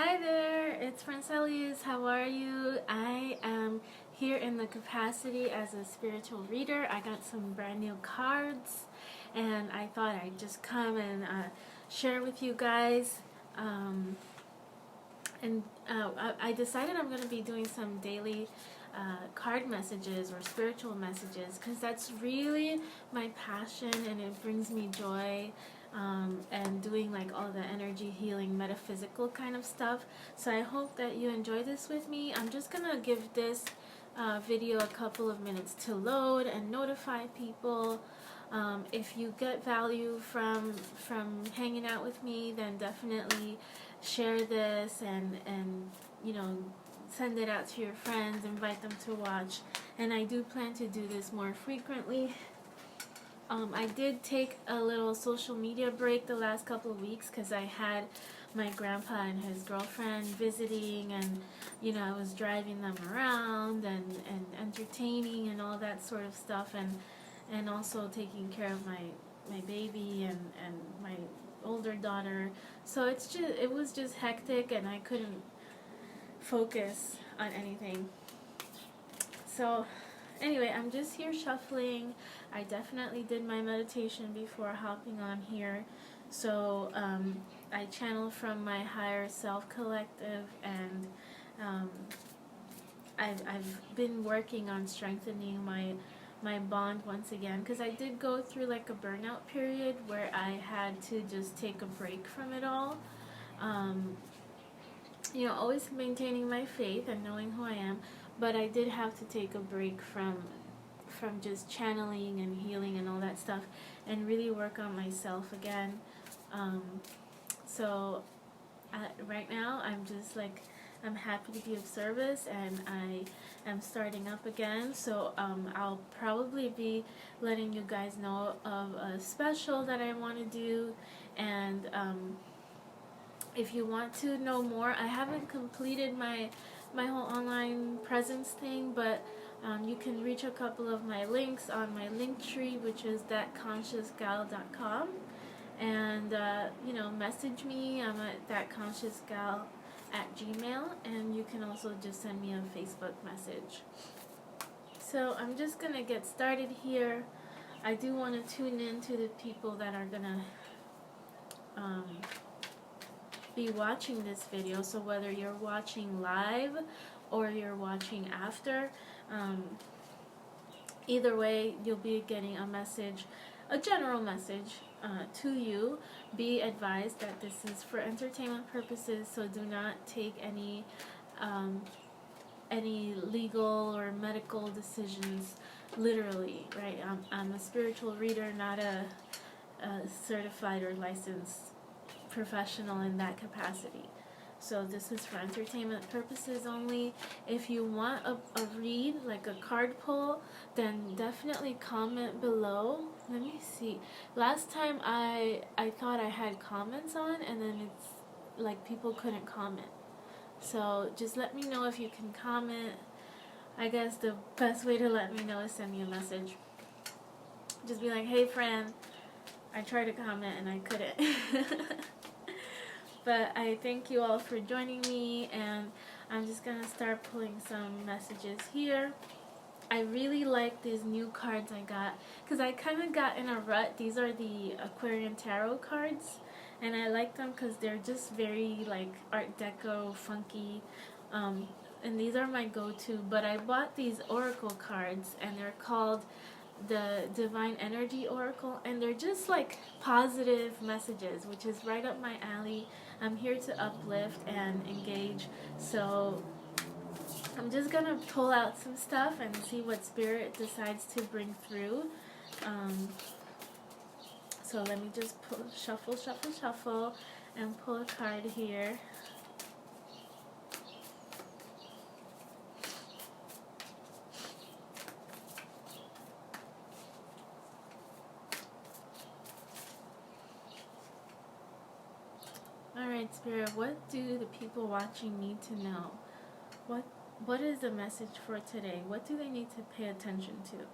Hi there, it's Francelis. How are you? I am here in the capacity as a spiritual reader. I got some brand new cards and I thought I'd just come and share with you guys. I decided I'm going to be doing some daily card messages or spiritual messages because that's really my passion and it brings me joy. And doing like all the energy healing metaphysical kind of stuff. So I hope that you enjoy this with me. I'm just gonna give this video a couple of minutes to load and notify people. If you get value from hanging out with me, then definitely share this and you know, send it out to your friends, invite them to watch. And I do plan to do this more frequently. I did take a little social media break the last couple of weeks because I had my grandpa and his girlfriend visiting, and you know, I was driving them around and entertaining and all that sort of stuff, and also taking care of my baby and my older daughter. So it was just hectic and I couldn't focus on anything. So anyway, I'm just here shuffling. I definitely did my meditation before hopping on here. So I channel from my higher self collective, and I've been working on strengthening my bond once again, because I did go through like a burnout period where I had to just take a break from it all. You know, always maintaining my faith and knowing who I am, but I did have to take a break from just channeling and healing and all that stuff and really work on myself again. So right now I'm just like, I'm happy to be of service and I am starting up again. So I'll probably be letting you guys know of a special that I want to do, and if you want to know more, I haven't completed my whole online presence thing, but you can reach a couple of my links on my link tree, which is thatconsciousgal.com, and you know, message me. I'm at thatconsciousgal@gmail, and you can also just send me a Facebook message. So I'm just gonna get started here. I do want to tune in to the people that are gonna be watching this video. So whether you're watching live or you're watching after, either way you'll be getting a message, a general message to you. Be advised that this is for entertainment purposes, so do not take any legal or medical decisions literally, right? I'm a spiritual reader, not a certified or licensed professional in that capacity. So this is for entertainment purposes only. If you want a read, like a card pull, then definitely comment below. Let me see. Last time I thought I had comments on, and then it's like people couldn't comment. So just let me know if you can comment. I guess the best way to let me know is send me a message. Just be like, hey friend, I tried to comment and I couldn't. But I thank you all for joining me, and I'm just going to start pulling some messages here. I really like these new cards I got because I kind of got in a rut. These are the Aquarian Tarot cards, and I like them because they're just very like Art Deco, funky, and these are my go-to. But I bought these Oracle cards, and they're called the Divine Energy Oracle, and they're just like positive messages, which is right up my alley. I'm here to uplift and engage, so I'm just gonna pull out some stuff and see what spirit decides to bring through. So let me just shuffle and pull a card here. Alright, Spirit, what do the people watching need to know? What is the message for today? What do they need to pay attention to?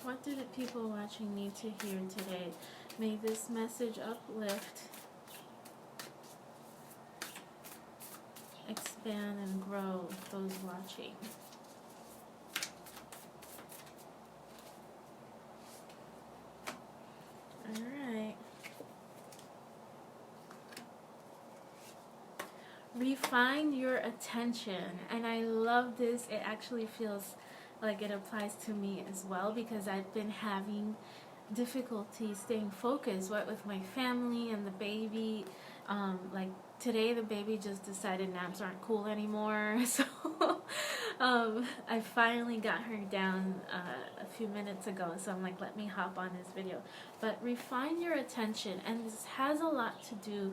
What do the people watching need to hear today? May this message uplift, expand, and grow those watching. Alright. Refine your attention. And I love this. It actually feels like it applies to me as well, because I've been having difficulty staying focused, what with my family and the baby. Like today the baby just decided naps aren't cool anymore, so I finally got her down a few minutes ago, so I'm like, let me hop on this video. But refine your attention, and this has a lot to do,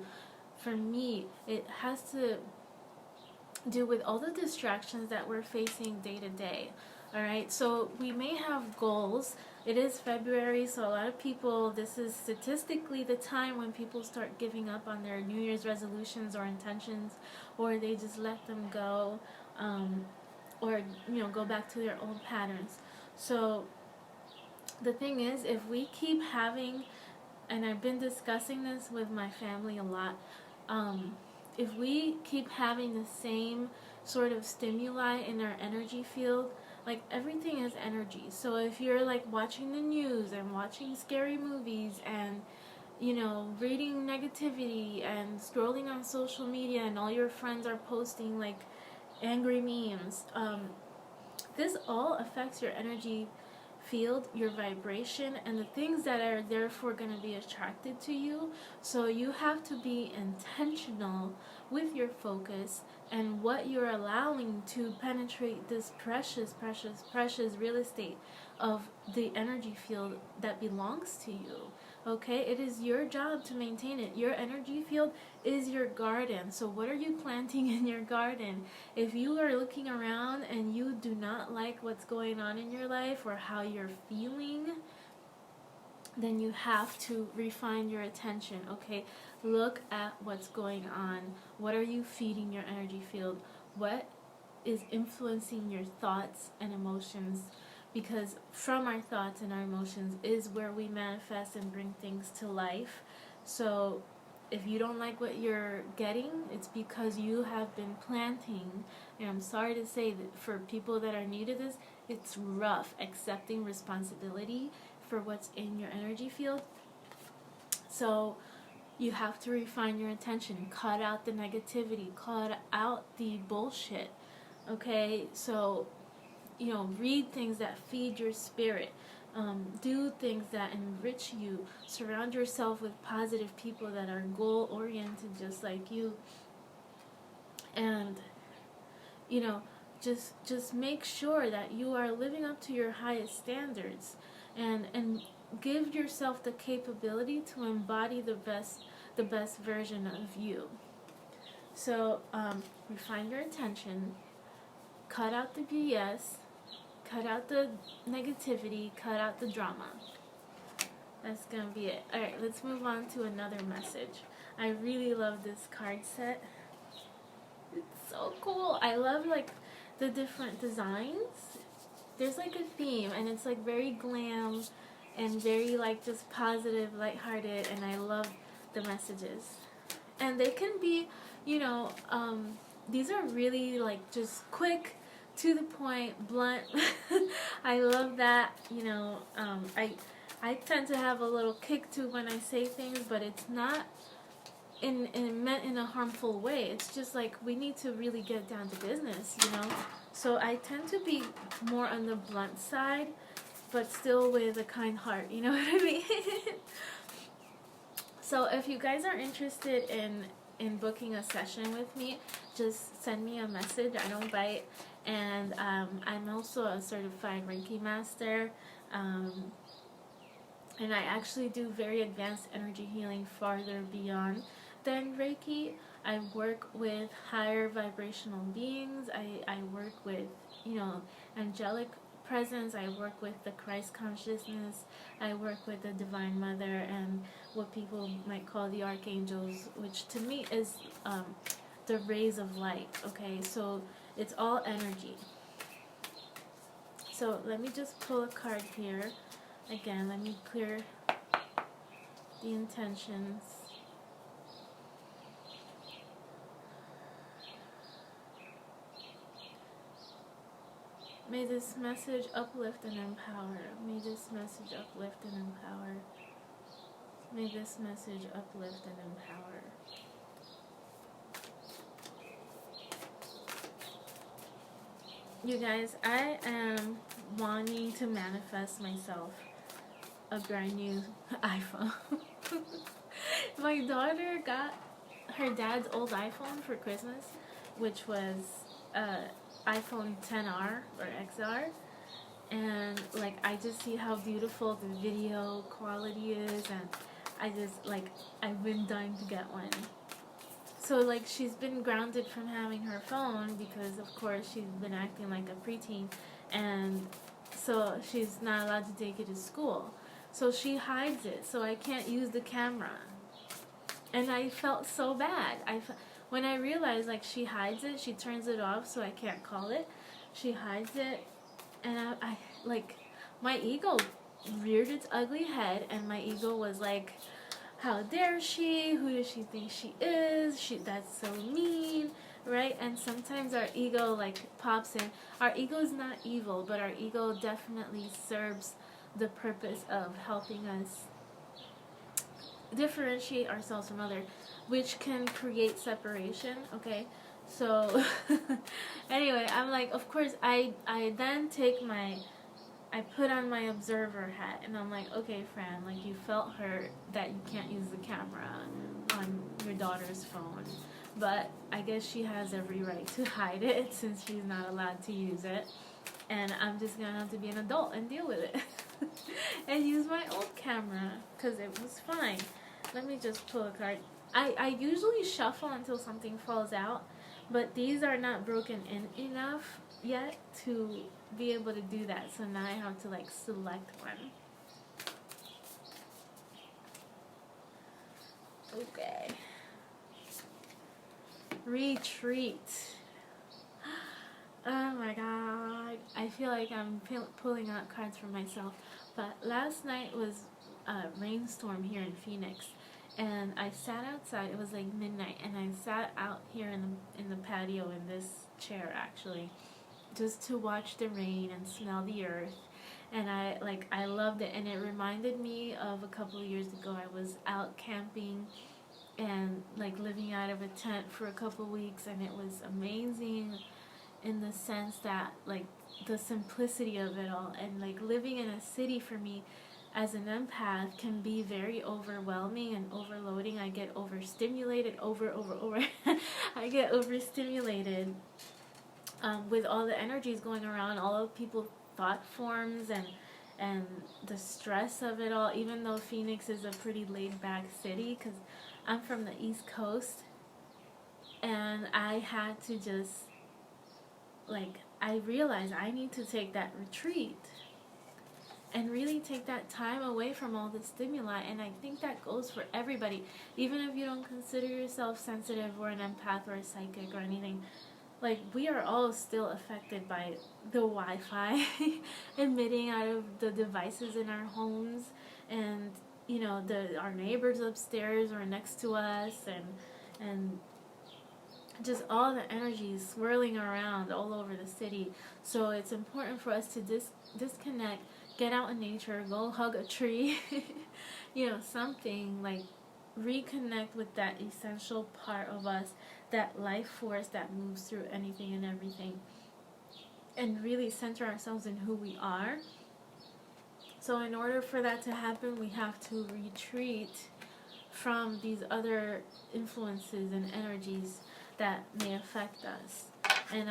for me, it has to do with all the distractions that we're facing day to day. Alright, so we may have goals. It is February, so a lot of people, this is statistically the time when people start giving up on their New Year's resolutions or intentions, or they just let them go, or go back to their old patterns. So the thing is, if we keep having, and I've been discussing this with my family a lot, if we keep having the same sort of stimuli in our energy field, like everything is energy. So if you're like watching the news and watching scary movies and reading negativity and scrolling on social media, and all your friends are posting like angry memes, this all affects your energy field, your vibration, and the things that are therefore going to be attracted to you. So you have to be intentional with your focus and what you're allowing to penetrate this precious, precious, precious real estate of the energy field that belongs to you. Okay, it is your job to maintain it. Your energy field is your garden. So what are you planting in your garden? If you are looking around and you do not like what's going on in your life or how you're feeling, then you have to refine your attention. Okay, look at what's going on. What are you feeding your energy field? What is influencing your thoughts and emotions? Because from our thoughts and our emotions is where we manifest and bring things to life. So if you don't like what you're getting, it's because you have been planting. And I'm sorry to say that for people that are new to this, it's rough accepting responsibility for what's in your energy field. So you have to refine your attention. Cut out the negativity. Cut out the bullshit. Okay? So read things that feed your spirit. Do things that enrich you. Surround yourself with positive people that are goal-oriented just like you. And, just make sure that you are living up to your highest standards. And give yourself the capability to embody the best version of you. So, refine your attention. Cut out the BS. Cut out the negativity, cut out the drama. That's gonna be it. Alright, let's move on to another message. I really love this card set. It's so cool. I love like the different designs. There's like a theme, and it's like very glam and very like just positive, lighthearted, and I love the messages. And they can be, these are really like just quick, to the point, blunt. I love that. I tend to have a little kick to when I say things, but it's not meant in a harmful way. It's just like we need to really get down to business, So I tend to be more on the blunt side, but still with a kind heart. You know what I mean? So if you guys are interested in booking a session with me, just send me a message. I don't bite. And I'm also a certified Reiki master, and I actually do very advanced energy healing farther beyond than Reiki. I work with higher vibrational beings. I work with, angelic presence. I work with the Christ consciousness. I work with the Divine Mother and what people might call the archangels, which to me is the rays of light. Okay, so it's all energy. So let me just pull a card here Again, let me clear the intentions. May this message uplift and empower. May this message uplift and empower. May this message uplift and empower. You guys, I am wanting to manifest myself a brand new iPhone. My daughter got her dad's old iPhone for Christmas, which was iPhone XR or XR, and like I just see how beautiful the video quality is, and I just like I've been dying to get one. So like she's been grounded from having her phone because of course she's been acting like a preteen, and so she's not allowed to take it to school. So she hides it, so I can't use the camera. And I felt so bad. When I realized like she hides it, she turns it off so I can't call it. She hides it, and I like my ego reared its ugly head, and my ego was like, how dare she? Who does she think she is? That's so mean, right? And sometimes our ego like pops in. Our ego is not evil, but our ego definitely serves the purpose of helping us differentiate ourselves from others, which can create separation. Okay, so anyway, I'm like, of course, I then I put on my observer hat, and I'm like, okay, Fran, like you felt hurt that you can't use the camera on your daughter's phone, but I guess she has every right to hide it since she's not allowed to use it, and I'm just gonna have to be an adult and deal with it and use my old camera because it was fine. Let me just pull a card. I usually shuffle until something falls out, but these are not broken in enough yet to be able to do that, so now I have to like select one. Okay. Retreat. Oh my god, I feel like I'm pulling out cards for myself, but last night was a rainstorm here in Phoenix, and I sat outside. It was like midnight, and I sat out here in the patio in this chair actually, just to watch the rain and smell the earth. And I loved it, and it reminded me of a couple of years ago. I was out camping and like living out of a tent for a couple of weeks, and it was amazing in the sense that like the simplicity of it all, and like living in a city for me as an empath can be very overwhelming and overloading. I get overstimulated, over. I get overstimulated with all the energies going around, all of people's thought forms, and the stress of it all. Even though Phoenix is a pretty laid back city, because I'm from the East Coast, and I had to just like I realized I need to take that retreat and really take that time away from all the stimuli. And I think that goes for everybody, even if you don't consider yourself sensitive or an empath or a psychic or anything. Like, we are all still affected by the Wi-Fi emitting out of the devices in our homes, and you know, our neighbors upstairs or next to us, and just all the energy swirling around all over the city. So it's important for us to disconnect, get out in nature, go hug a tree, you know, something like reconnect with that essential part of us, that life force that moves through anything and everything, and really center ourselves in who we are. So in order for that to happen, we have to retreat from these other influences and energies that may affect us. And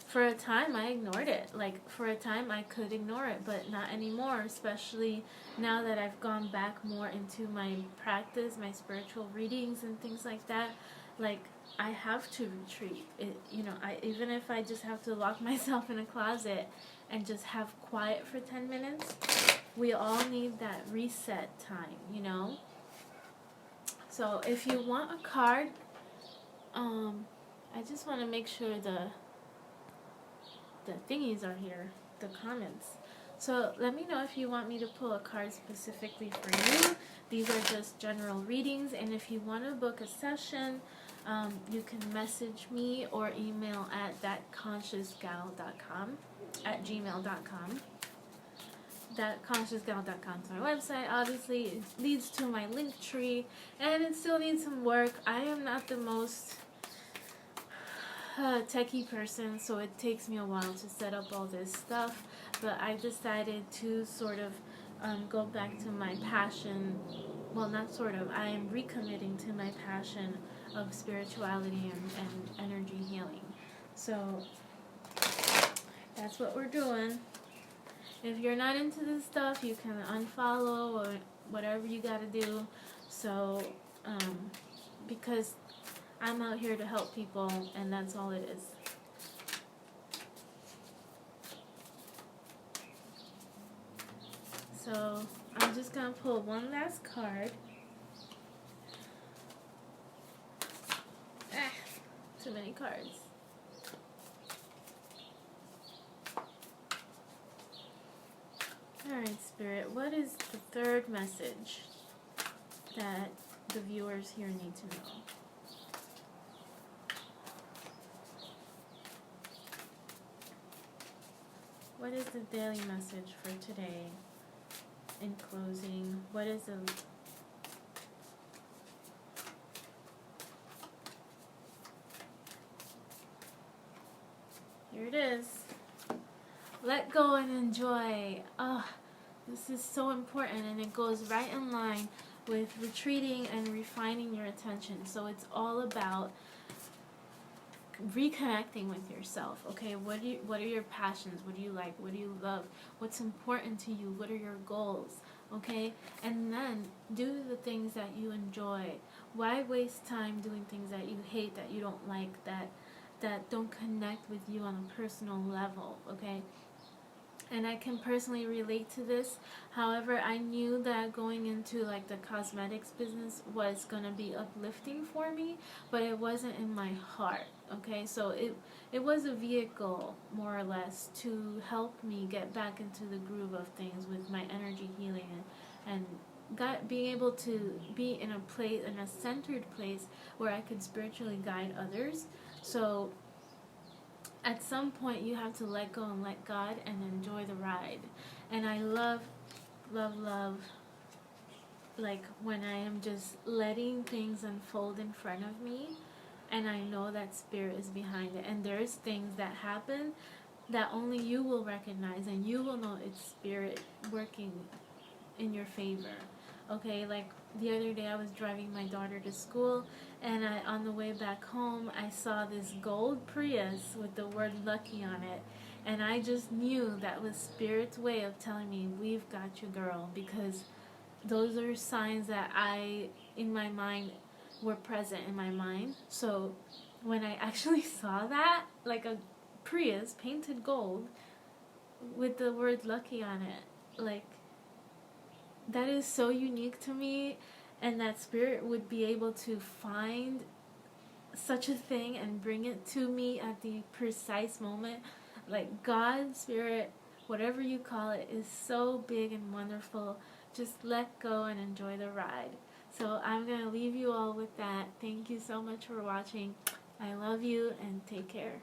for a time I ignored it. Like, for a time I could ignore it, but not anymore, especially now that I've gone back more into my practice, my spiritual readings and things like that. Like, I have to retreat. Even if I just have to lock myself in a closet and just have quiet for 10 minutes, we all need that reset time, you know? So if you want a card, I just want to make sure the thingies are here, the comments. So let me know if you want me to pull a card specifically for you. These are just general readings, and if you want to book a session, you can message me or email at thatconsciousgal.com at gmail.com. Thatconsciousgal.com is my website. Obviously, it leads to my link tree, and it still needs some work. I am not the most techie person, so it takes me a while to set up all this stuff, but I decided to sort of go back to my passion. Well, not sort of, I am recommitting to my passion of spirituality and energy healing. So that's what we're doing. If you're not into this stuff, you can unfollow or whatever you gotta do. So because I'm out here to help people, and that's all it is. So I'm just gonna pull one last card. Too many cards. Alright, Spirit, what is the third message that the viewers here need to know? What is the daily message for today? In closing, what is the... Here it is. Let go and enjoy. Oh, this is so important, and it goes right in line with retreating and refining your attention. So it's all about reconnecting with yourself. Okay, what are your passions? What do you like? What do you love? What's important to you? What are your goals? Okay, and then do the things that you enjoy. Why waste time doing things that you hate, that you don't like, that don't connect with you on a personal level? Okay, and I can personally relate to this. However, I knew that going into like the cosmetics business was gonna be uplifting for me, but it wasn't in my heart. Okay, so it was a vehicle, more or less, to help me get back into the groove of things with my energy healing and being able to be in a place, in a centered place where I could spiritually guide others. So at some point you have to let go and let God and enjoy the ride. And I love like when I am just letting things unfold in front of me, and I know that Spirit is behind it, and there's things that happen that only you will recognize, and you will know it's Spirit working in your favor. Okay, like the other day I was driving my daughter to school, and on the way back home I saw this gold Prius with the word lucky on it, and I just knew that was Spirit's way of telling me, we've got you, girl, because those are signs that in my mind, were present in my mind. So when I actually saw that, like a Prius painted gold with the word lucky on it, like, that is so unique to me, and that Spirit would be able to find such a thing and bring it to me at the precise moment. Like, God, Spirit, whatever you call it, is so big and wonderful. Just let go and enjoy the ride. So I'm going to leave you all with that. Thank you so much for watching. I love you, and take care.